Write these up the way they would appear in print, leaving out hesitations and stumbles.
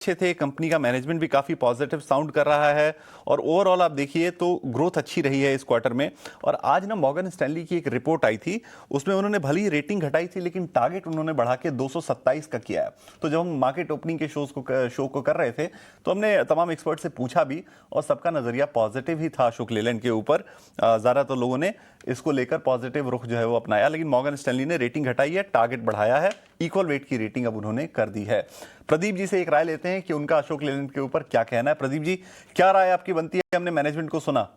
अच्छे थे, कंपनी का मैनेजमेंट भी काफ़ी पॉजिटिव साउंड कर रहा है और ओवरऑल आप देखिए तो ग्रोथ अच्छी रही है इस क्वार्टर में। और आज ना मॉर्गन स्टैनली की एक रिपोर्ट आई थी, उसमें उन्होंने भली रेटिंग घटाई थी लेकिन टारगेट उन्होंने बढ़ा के 227 का किया है। तो जब हम मार्केट ओपनिंग के शो को कर रहे थे तो हमने तमाम एक्सपर्ट से पूछा भी और सबका नज़रिया पॉजिटिव ही था अशोक लेलैंड के ऊपर। ज़्यादातर लोगों ने इसको लेकर पॉजिटिव रुख जो है वो अपनाया, लेकिन मॉर्गन स्टैनली ने रेटिंग घटाई है, टारगेट बढ़ाया है, इक्वल वेट की रेटिंग अब उन्होंने कर दी है। प्रदीप जी से एक राय लेते हैं कि उनका अशोक लेलैंड के ऊपर क्या कहना है। प्रदीप जी, क्या राय आपकी बनती है? हमने मैनेजमेंट को सुना।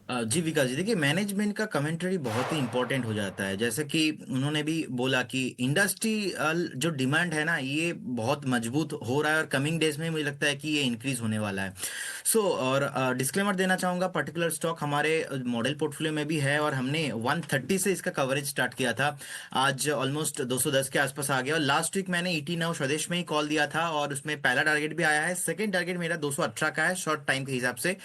जी विकास जी, देखिए मैनेजमेंट का कमेंट्री बहुत ही इंपॉर्टेंट हो जाता है। जैसे कि उन्होंने भी बोला कि इंडस्ट्री जो डिमांड है ना, ये बहुत मजबूत हो रहा है और कमिंग डेज में मुझे लगता है कि ये इंक्रीज होने वाला है। और डिस्क्लेमर देना चाहूंगा, पर्टिकुलर स्टॉक हमारे मॉडल पोर्टफोलियो में भी है और हमने 130 से इसका कवरेज स्टार्ट किया था। आज ऑलमोस्ट 210 के आसपास आ गया और लास्ट वीक मैंने ईटी नाउ स्वदेश में ही कॉल दिया था और उसमें पहला टारगेट भी आया है। सेकंड टारगेट मेरा 218 का है शॉर्ट टाइम के हिसाब से।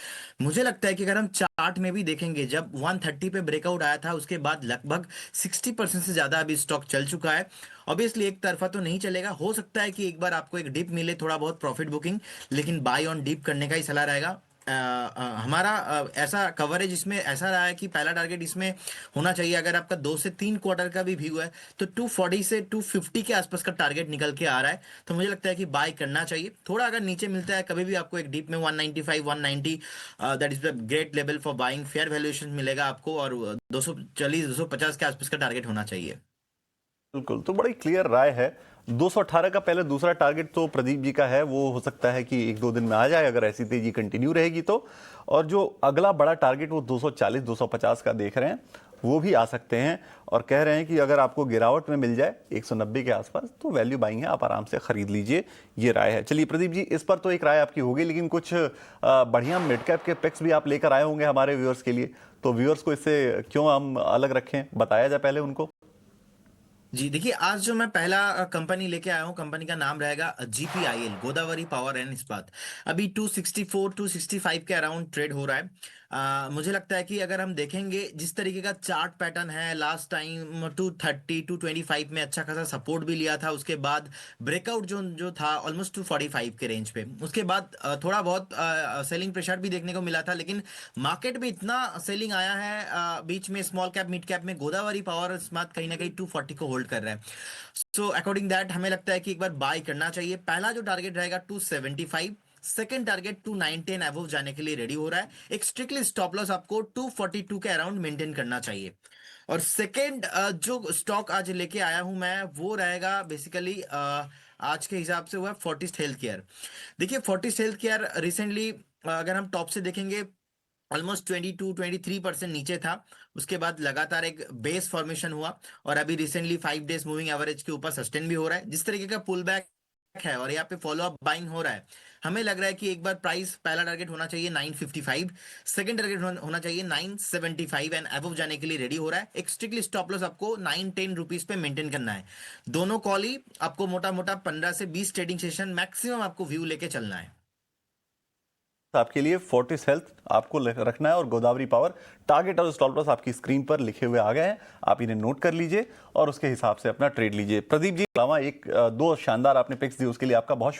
मुझे लगता है कि अगर हम चार्ट में भी देखेंगे, जब 130 पे ब्रेकआउट आया था उसके बाद लगभग 60% से ज्यादा अभी स्टॉक चल चुका है। ऑब्वियसली एक तरफा तो नहीं चलेगा, हो सकता है कि एक बार आपको एक डिप मिले, थोड़ा बहुत प्रॉफिट बुकिंग, लेकिन बाय ऑन डिप करने का ही सलाह रहेगा। हमारा ऐसा कवरेज इसमें ऐसा रहा है कि पहला टारगेट इसमें होना चाहिए, अगर आपका 2 से 3 क्वार्टर का भी व्यू है तो 240 से 250 के आसपास का टारगेट निकल के आ रहा है। तो मुझे लगता है कि बाय करना चाहिए। थोड़ा अगर नीचे मिलता है कभी भी आपको एक डीप में 195 190, that is the great level for buying, fair valuation मिलेगा आपको और 240 250 के आसपास का टारगेट होना चाहिए। बिल्कुल, तो बड़ी क्लियर राय है। 218 का पहले दूसरा टारगेट तो प्रदीप जी का है, वो हो सकता है कि एक दो दिन में आ जाए अगर ऐसी तेजी कंटिन्यू रहेगी तो। और जो अगला बड़ा टारगेट वो 240 250 का देख रहे हैं, वो भी आ सकते हैं। और कह रहे हैं कि अगर आपको गिरावट में मिल जाए 190 के आसपास तो वैल्यू बाइंग है, आप आराम से खरीद लीजिए। ये राय है। चलिए प्रदीप जी, इस पर तो एक राय आपकी होगी, लेकिन कुछ बढ़िया मिड कैप के पिक्स भी आप लेकर आए होंगे हमारे व्यूअर्स के लिए। तो व्यूअर्स को इससे क्यों हम अलग रखें, बताया जाए पहले उनको। जी देखिए, आज जो मैं पहला कंपनी लेके आया हूँ, कंपनी का नाम रहेगा जीपीआईएल, गोदावरी पावर एंड इस्पात। अभी 264 265 के अराउंड ट्रेड हो रहा है। मुझे लगता है कि अगर हम देखेंगे जिस तरीके का चार्ट पैटर्न है, लास्ट टाइम 230 225 में अच्छा खासा सपोर्ट भी लिया था, उसके बाद ब्रेकआउट जो जो था ऑलमोस्ट 245 के रेंज पे, उसके बाद थोड़ा बहुत सेलिंग प्रेशर भी देखने को मिला था, लेकिन मार्केट में इतना सेलिंग आया है बीच में, स्मॉल कैप मिड कैप में गोदावरी पावर स्मार्ट कहीं ना कहीं 240 को होल्ड कर रहा है। सो अकॉर्डिंग दैट हमें लगता है कि एक बार बाय करना चाहिए। पहला जो टारगेट रहेगा 275, सेकंड टारगेट 290 एंड अबव जाने के लिए रेडी हो रहा है। एक स्ट्रिक्टली स्टॉप लॉस आपको 242 के अराउंड मेंटेन करना चाहिए। और सेकंड जो स्टॉक आज लेके आया हूं मैं, वो रहेगा बेसिकली आज के हिसाब से हुआ फोर्टिस हेल्थ केयर। देखिए फोर्टिस हेल्थ केयर रिसेंटली अगर हम टॉप से देखेंगे ऑलमोस्ट 22 23% नीचे था, उसके बाद लगातार एक बेस फॉर्मेशन हुआ और अभी रिसेंटली 5 डेज मूविंग एवरेज के ऊपर सस्टेन भी हो रहा है। जिस तरीके का पुल बैक है और यहाँ पे फॉलो अप बाइंग हो रहा है, हमें लग रहा है कि एक बार प्राइस, पहला टारगेट होना चाहिए 955, सेकंड टारगेट होना चाहिए 975 एंड अबव जाने के लिए रेडी हो रहा है। एक स्ट्रिक्टली स्टॉप लॉस आपको 910 रुपीज पे मेंटेन करना है। दोनों कॉल ही आपको मोटा मोटा 15 से 20 ट्रेडिंग सेशन मैक्सिमम आपको व्यू लेके चलना है। आपके लिए फोर्टिस हेल्थ आपको रखना है और गोदावरी पावर। टारगेट और स्टॉप लॉस आपकी स्क्रीन पर लिखे हुए आ गए हैं, आप इन्हें नोट कर लीजिए और उसके हिसाब से अपना ट्रेड लीजिए। प्रदीप जी, अलावा एक दो शानदार आपने पिक्स दी, उसके लिए आपका बहुत